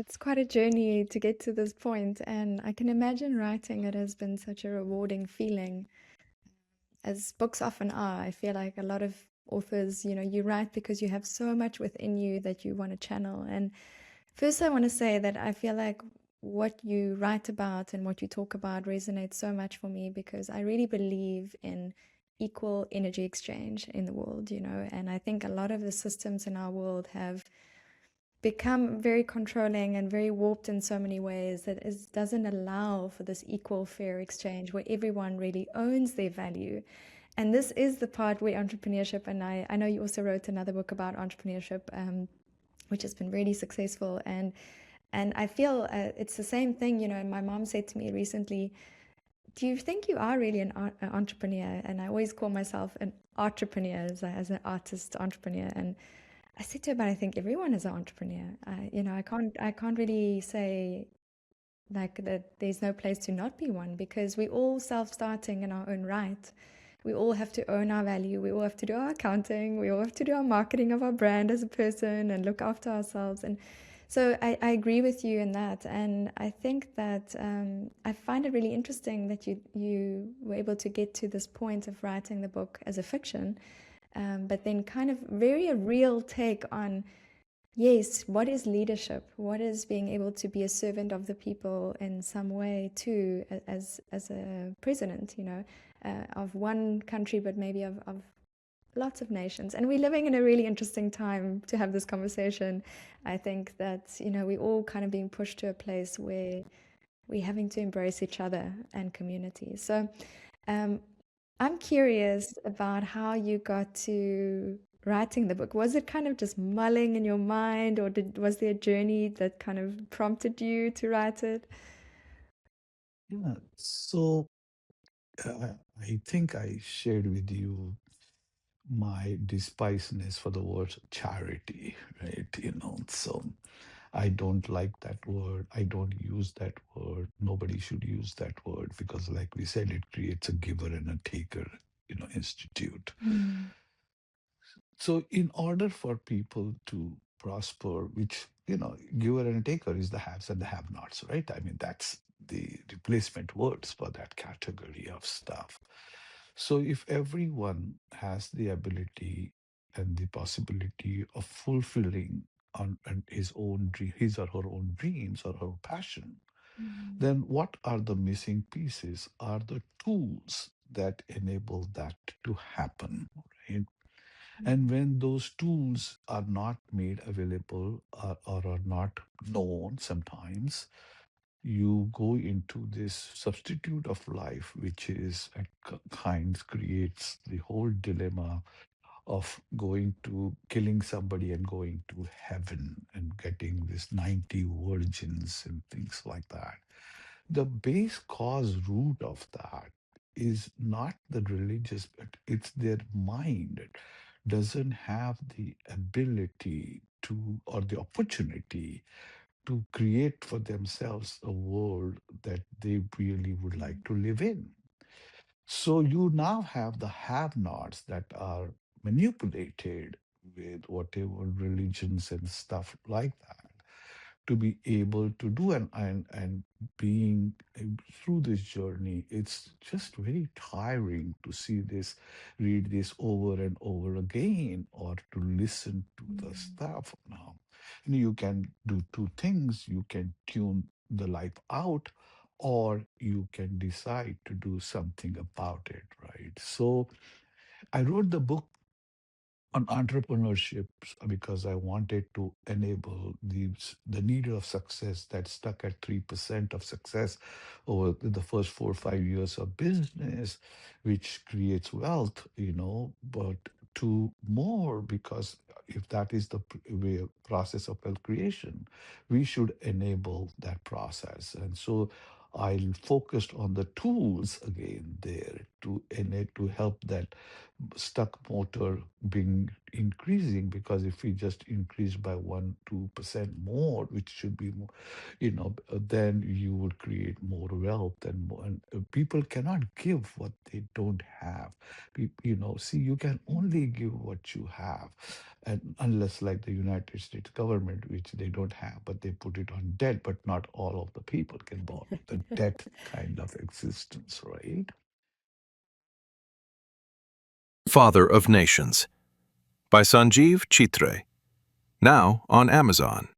It's quite a journey to get to this point, and I can imagine writing it has been such a rewarding feeling, as books often are. I feel like a lot of authors, you write because you have so much within you that you want to channel. And first, I want to say that I feel like what you write about and what you talk about resonates so much for me because I really believe in equal energy exchange in the world, and I think a lot of the systems in our world have become very controlling and very warped in so many ways that doesn't allow for this equal, fair exchange where everyone really owns their value. And this is the part where entrepreneurship, and I know you also wrote another book about entrepreneurship, which has been really successful. And I feel it's the same thing, and my mom said to me recently, do you think you are really an entrepreneur? And I always call myself an entrepreneur as an artist entrepreneur. And I said to her, but I think everyone is an entrepreneur. I can't really say like that there's no place to not be one because we all self-starting in our own right. We all have to own our value. We all have to do our accounting. We all have to do our marketing of our brand as a person and look after ourselves. And so I agree with you in that. And I think that I find it really interesting that you were able to get to this point of writing the book as a fiction, but then kind of very a real take on, yes, what is leadership? What is being able to be a servant of the people in some way too, as a president, of one country, but maybe of lots of nations. And we're living in a really interesting time to have this conversation. I think that, we're all kind of being pushed to a place where we're having to embrace each other and community. So um, I'm curious about how you got to writing the book. Was it kind of just mulling in your mind, or was there a journey that kind of prompted you to write it? Yeah. So I think I shared with you my despiseness for the word charity, right? So I don't like that word. I don't use that word. Nobody should use that word because, like we said, it creates a giver and a taker, institute. Mm, So, in order for people to prosper, which, giver and taker is the haves and the have nots, right? I mean, that's the replacement words for that category of stuff. So, if everyone has the ability and the possibility of fulfilling on his own dream, his or her own dreams or her passion, mm, then what are the missing pieces? Are the tools that enable that to happen, right? And when those tools are not made available or are not known sometimes, you go into this substitute of life, which is at kinds creates the whole dilemma of going to killing somebody and going to heaven and getting this 90 virgins and things like that. The base cause root of that is not the religious, but it's their mind. It doesn't have the ability to or the opportunity to create for themselves a world that they really would like mm, to live in. So you now have the have nots that are manipulated with whatever religions and stuff like that to be able to do and being through this journey, it's just very tiring to see this, read this over and over again, or to listen to the mm, stuff now. You can do two things. You can tune the life out, or you can decide to do something about it, right? So I wrote the book on entrepreneurship because I wanted to enable the needle of success that's stuck at 3% of success over the first 4 or 5 years of business, which creates wealth, but to more, because if that is the way process of wealth creation, we should enable that process. And so I focused on the tools again there to help that stuck motor being increasing, because if we just increase by 1-2% more, which should be more, then you would create more wealth and more. And people cannot give what they don't have. See, you can only give what you have, and unless like the United States government, which they don't have, but they put it on debt, but not all of the people can borrow the debt kind of existence, right? Father of Nations by Sanjeev Chitre, now on Amazon.